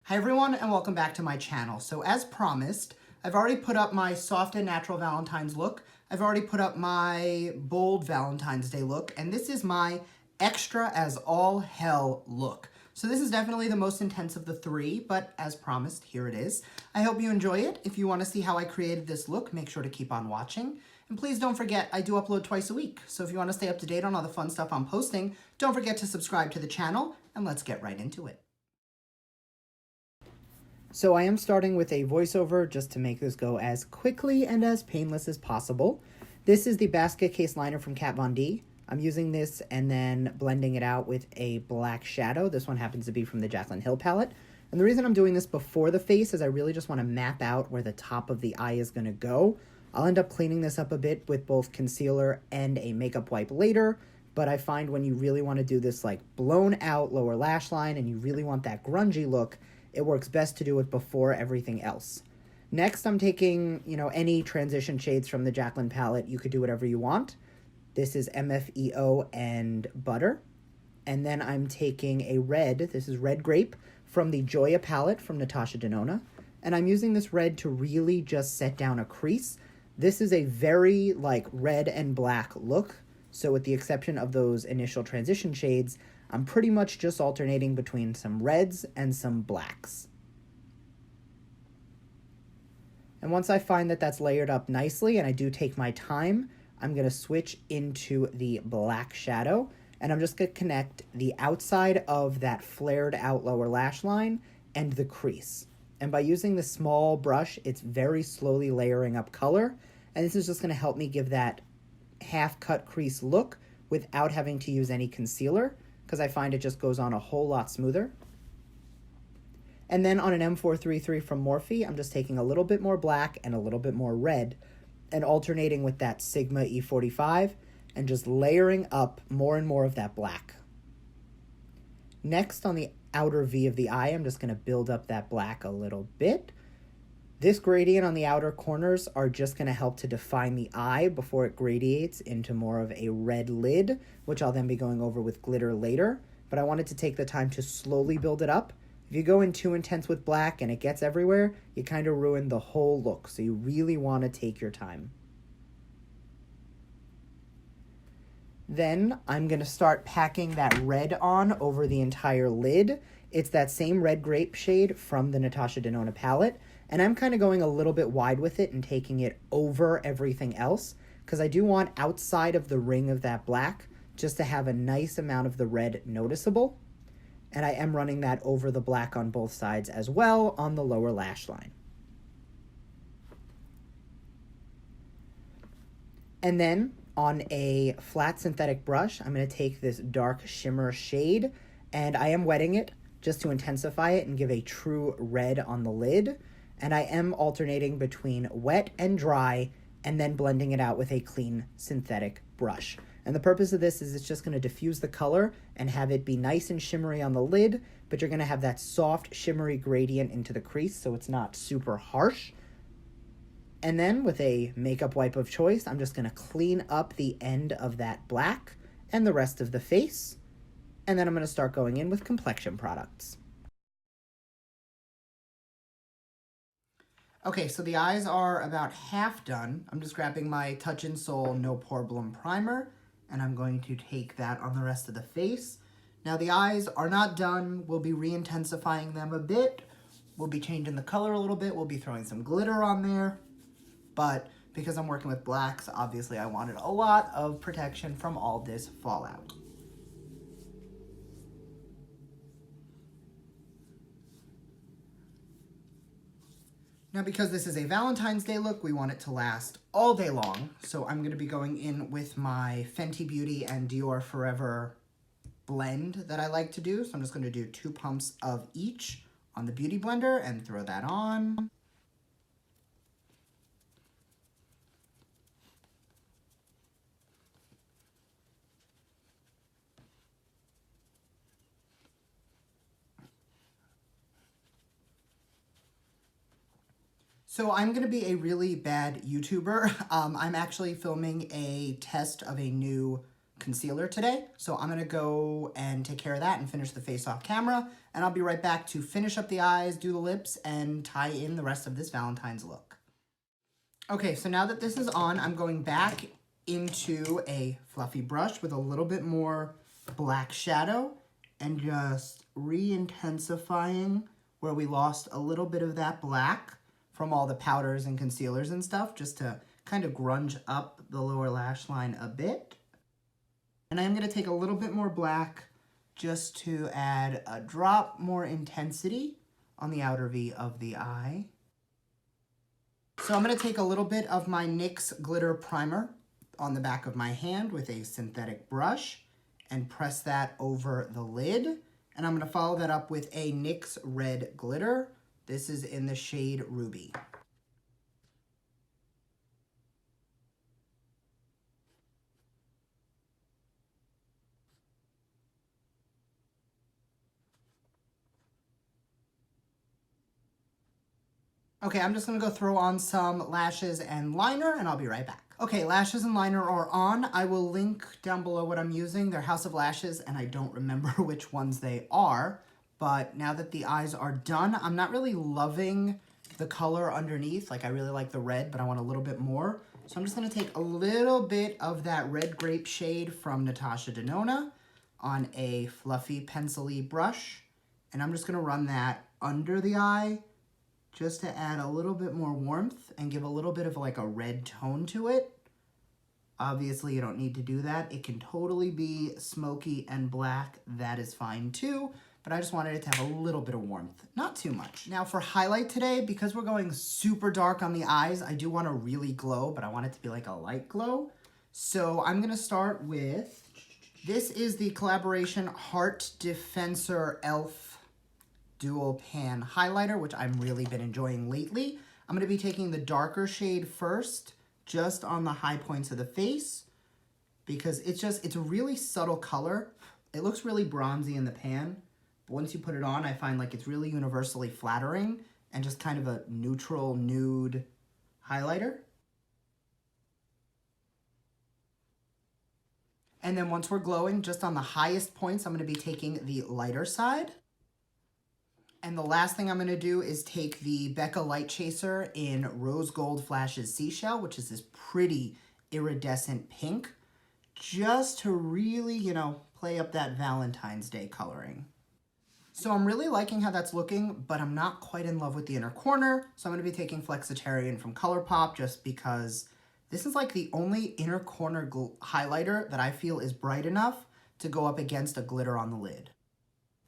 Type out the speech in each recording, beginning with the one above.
Hi everyone and welcome back to my channel. So as promised, I've already put up my soft and natural Valentine's look. I've already put up my bold Valentine's Day look, and this is my extra as all hell look. So this is definitely the most intense of the three, but as promised, here it is. I hope you enjoy it. If you want to see how I created this look, make sure to keep on watching. And please don't forget, I do upload twice a week. So if you want to stay up to date on all the fun stuff I'm posting, don't forget to subscribe to the channel, and let's get right into it. So I am starting with a voiceover just to make this go as quickly and as painless as possible. This is the basket case liner from Kat Von D. I'm using this and then blending it out with a black shadow. This one happens to be from the Jaclyn Hill palette. And the reason I'm doing this before the face is I really just want to map out where the top of the eye is going to go. I'll end up cleaning this up a bit with both concealer and a makeup wipe later, but I find when you really want to do this like blown out lower lash line and you really want that grungy look, it works best to do it before everything else. Next, I'm taking, any transition shades from the Jaclyn palette. You could do whatever you want. This is MFEO and Butter. And then I'm taking a red, this is Red Grape, from the Joya palette from Natasha Denona. And I'm using this red to really just set down a crease. This is a very, red and black look. So with the exception of those initial transition shades, I'm pretty much just alternating between some reds and some blacks. And once I find that that's layered up nicely and I do take my time, I'm going to switch into the black shadow and I'm just going to connect the outside of that flared out lower lash line and the crease. And by using the small brush, it's very slowly layering up color. And this is just going to help me give that half cut crease look without having to use any concealer, because I find it just goes on a whole lot smoother. And then on an M433 from Morphe, I'm just taking a little bit more black and a little bit more red and alternating with that Sigma E45 and just layering up more and more of that black. Next, on the outer V of the eye, I'm just going to build up that black a little bit. This gradient on the outer corners are just going to help to define the eye before it gradiates into more of a red lid, which I'll then be going over with glitter later. But I wanted to take the time to slowly build it up. If you go in too intense with black and it gets everywhere, you kind of ruin the whole look. So you really want to take your time. Then I'm going to start packing that red on over the entire lid. It's that same Red Grape shade from the Natasha Denona palette. And I'm kind of going a little bit wide with it and taking it over everything else because I do want outside of the ring of that black just to have a nice amount of the red noticeable. And I am running that over the black on both sides as well on the lower lash line. And then on a flat synthetic brush, I'm going to take this dark shimmer shade and I am wetting it just to intensify it and give a true red on the lid. And I am alternating between wet and dry and then blending it out with a clean synthetic brush. And the purpose of this is it's just going to diffuse the color and have it be nice and shimmery on the lid, but you're going to have that soft shimmery gradient into the crease so it's not super harsh. And then with a makeup wipe of choice, I'm just going to clean up the end of that black and the rest of the face. And then I'm going to start going in with complexion products. Okay, so the eyes are about half done. I'm just grabbing my Touch in Sol No POREblem primer, and I'm going to take that on the rest of the face. Now the eyes are not done. We'll be re-intensifying them a bit. We'll be changing the color a little bit. We'll be throwing some glitter on there. But because I'm working with blacks, obviously I wanted a lot of protection from all this fallout. Now, because this is a Valentine's Day look, we want it to last all day long. So I'm going to be going in with my Fenty Beauty and Dior Forever blend that I like to do. So I'm just going to do 2 pumps of each on the Beauty Blender and throw that on. So I'm going to be a really bad YouTuber. I'm actually filming a test of a new concealer today. So I'm gonna go and take care of that and finish the face off camera. And I'll be right back to finish up the eyes, do the lips, and tie in the rest of this Valentine's look. Okay, so now that this is on, I'm going back into a fluffy brush with a little bit more black shadow and just re-intensifying where we lost a little bit of that black from all the powders and concealers and stuff, just to kind of grunge up the lower lash line a bit. And I'm gonna take a little bit more black just to add a drop more intensity on the outer V of the eye. So I'm gonna take a little bit of my NYX Glitter Primer on the back of my hand with a synthetic brush and press that over the lid. And I'm gonna follow that up with a NYX Red Glitter. This is in the shade Ruby. Okay, I'm just gonna go throw on some lashes and liner and I'll be right back. Okay, lashes and liner are on. I will link down below what I'm using. They're House of Lashes and I don't remember which ones they are. But now that the eyes are done, I'm not really loving the color underneath. Like I really like the red, but I want a little bit more. So I'm just gonna take a little bit of that red grape shade from Natasha Denona on a fluffy pencil-y brush. And I'm just gonna run that under the eye just to add a little bit more warmth and give a little bit of like a red tone to it. Obviously, you don't need to do that. It can totally be smoky and black. That is fine too, but I just wanted it to have a little bit of warmth, not too much. Now for highlight today, because we're going super dark on the eyes, I do want to really glow, but I want it to be like a light glow. So I'm gonna start with, this is the collaboration Heart Defensor e.l.f. Dual Pan Highlighter, which I've really been enjoying lately. I'm going to be taking the darker shade first, just on the high points of the face, because it's a really subtle color. It looks really bronzy in the pan, but once you put it on, I find like it's really universally flattering and just kind of a neutral nude highlighter. And then once we're glowing, just on the highest points, I'm going to be taking the lighter side. And the last thing I'm going to do is take the Becca Light Chaser in Rose Gold Flashes Seashell, which is this pretty iridescent pink, just to really, you know, play up that Valentine's Day coloring. So I'm really liking how that's looking, but I'm not quite in love with the inner corner. So I'm going to be taking Flexitarian from Colourpop just because this is like the only inner corner highlighter that I feel is bright enough to go up against a glitter on the lid.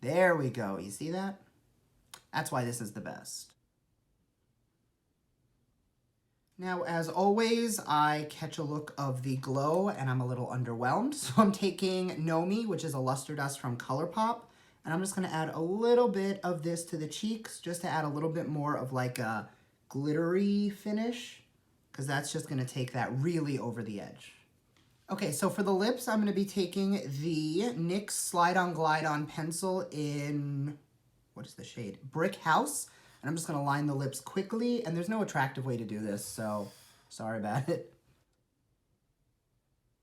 There we go. You see that? That's why this is the best. Now, as always, I catch a look of the glow and I'm a little underwhelmed. So I'm taking Gnomie, which is a luster dust from Colourpop, and I'm just gonna add a little bit of this to the cheeks just to add a little bit more of like a glittery finish, because that's just gonna take that really over the edge. Okay, so for the lips, I'm gonna be taking the NYX Slide On Glide On pencil in, what is the shade? Brick House. And I'm just gonna line the lips quickly, and there's no attractive way to do this, so sorry about it.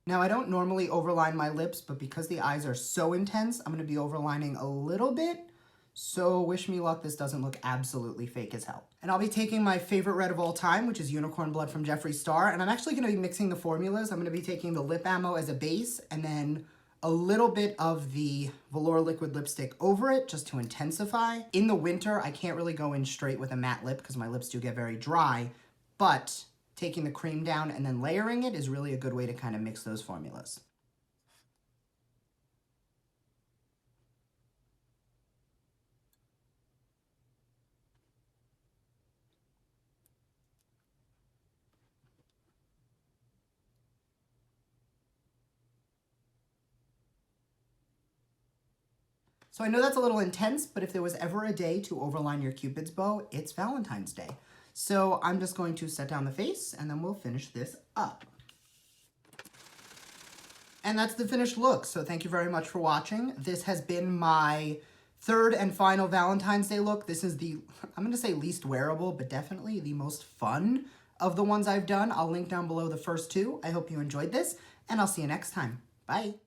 Now I don't normally overline my lips, but because the eyes are so intense, I'm gonna be overlining a little bit. So wish me luck, this doesn't look absolutely fake as hell. And I'll be taking my favorite red of all time, which is Unicorn Blood from Jeffree Star. And I'm actually gonna be mixing the formulas. I'm gonna be taking the lip ammo as a base, and then a little bit of the Velour liquid lipstick over it just to intensify. In the winter, I can't really go in straight with a matte lip because my lips do get very dry, but taking the cream down and then layering it is really a good way to kind of mix those formulas. So I know that's a little intense, but if there was ever a day to overline your Cupid's bow, it's Valentine's Day. So I'm just going to set down the face and then we'll finish this up. And that's the finished look. So thank you very much for watching. This has been my third and final Valentine's Day look. This is the, I'm gonna say least wearable, but definitely the most fun of the ones I've done. I'll link down below the first two. I hope you enjoyed this and I'll see you next time. Bye.